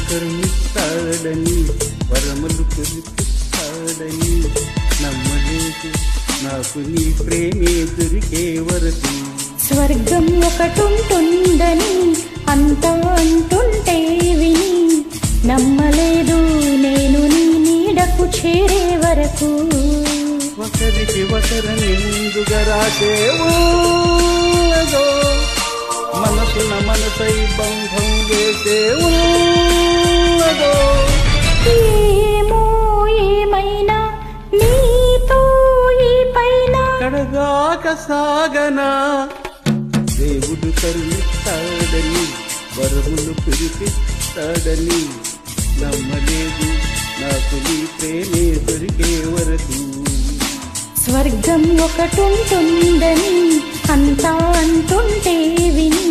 కరుణిస్తాడని వరములు కురిపిస్తాడని నమ్మలేదు నాకు నీ ప్రేమే దొరికే వరకు. స్వర్గం ఒకటుంటుందని అంతా అంటుంటే విని నమ్మలేదు నేను నీ నీడకు చేరే వరకు. ఒకరికి ఒకరిని ముందుగా రాసేవో మనసున మనసై బంధం వేసేవో. ఏమో ఏమైనా నీతో ఈ పైన కడదాక సాగనా దేవుడు కరుణిస్తాడని వరములు కురిపిస్తాడని నమ్మలేదు నాకు నీ ప్రేమే దొరికే వరకు. స్వర్గం ఒకటుంటుందని అంతా అంటుంటే విని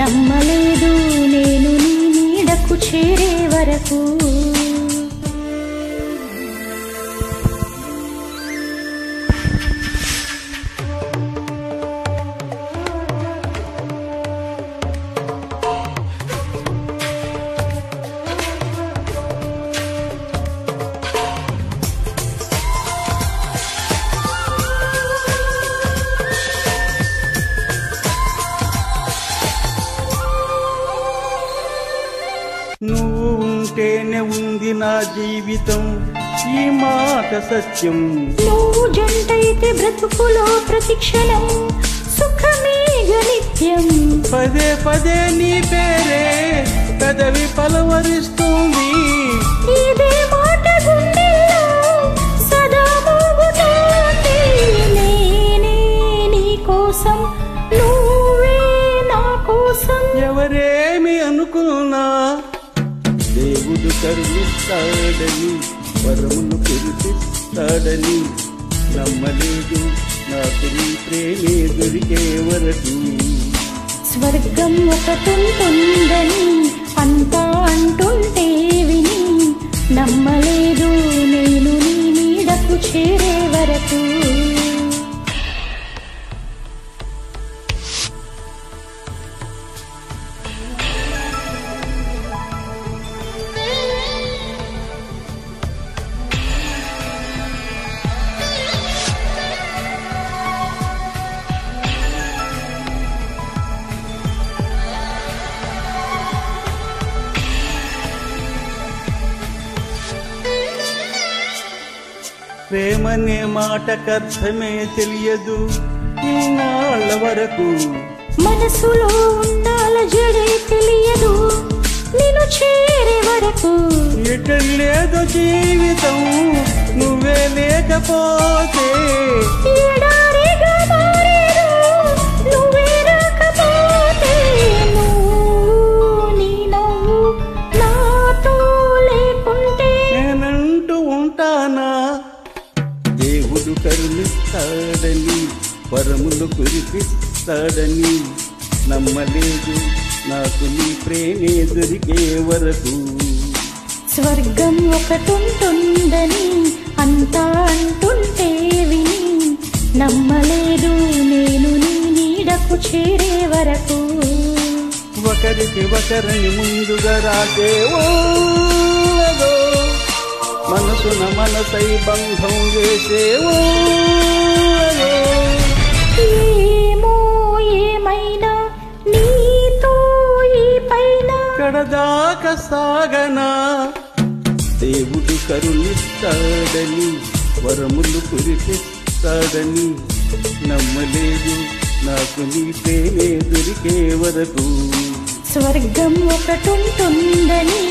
నమ్మలేదు నేను నీ నీడకు చేరే వరకు. నువ్వు ఉంటేనే ఉంది నా జీవితం ఈ మాట సత్యం. నువ్వు జంటైతే బ్రతుకులో ప్రతిక్షణం సుఖమే నిత్యం. పదే పదే నీ పేరే పెదవి పలవరిస్తుంది. ఇదే మాట గుండెల్లో సదా మోగుతోంది. నేనే నీ కోసం నువ్వే నా కోసం. ఎవరేమి అనుకున్నా దేవుడు కరుణిస్తాడని వరములు కురిపిస్తాడని నమ్మలేదు నాకు నీ ప్రేమే దొరికే వరకు. స్వర్గం ఒకటుంటుందని అంతా అంటుంటే విని నమ్మలేదు నేను నీ నీడకు చేరే వరకు. ప్రేమనే మాటకర్థమే తెలియదు ఇన్నాళ్ళ వరకు. మనసులో ఉండాల జడే తెలియదు నిన్ను చేరే వరకు. ఎటలేదో జీవితం నువ్వే లేకపోతే. ఎడారిగా మారేను నువ్వే రాకపోతే. నువ్వు నీ నవ్వు నాతో లేకుంటే నేనంటూ ఉంటానా దేవుడు కరుణిస్తాడని వరములు కురిపిస్తాడని నమ్మలేదు నాకు నీ ప్రేమే దొరికే వరకు. స్వర్గం ఒకటుంటుందని అంతా అంటుంటే విని నమ్మలేదు నేను నీ నీడకు చేరే వరకు. ఒకరికి ఒకరిని ముందుగా రాసేవో మనసున మనసై బంధం వేసేవో. ఏమో ఏమైనా నీతో ఈ పైన కడదాక సాగనా దేవుడు కరుణిస్తాడని వరములు కురిపిస్తాడని నమ్మలేదు నాకు నీ ప్రేమే దొరికే వరకు. స్వర్గం ఒకటుంటుందని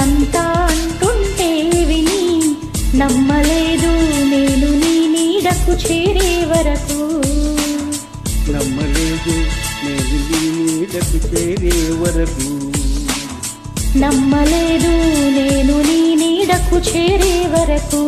అంతా అంటుంటే విని నమ్మలేదు నేను నీ నీడకు చేరే వరకు. నమ్మలేదు నేను నీ నీడకు చేరే వరకు. నమ్మలేదు నేను నీ నీడకు చేరే వరకు.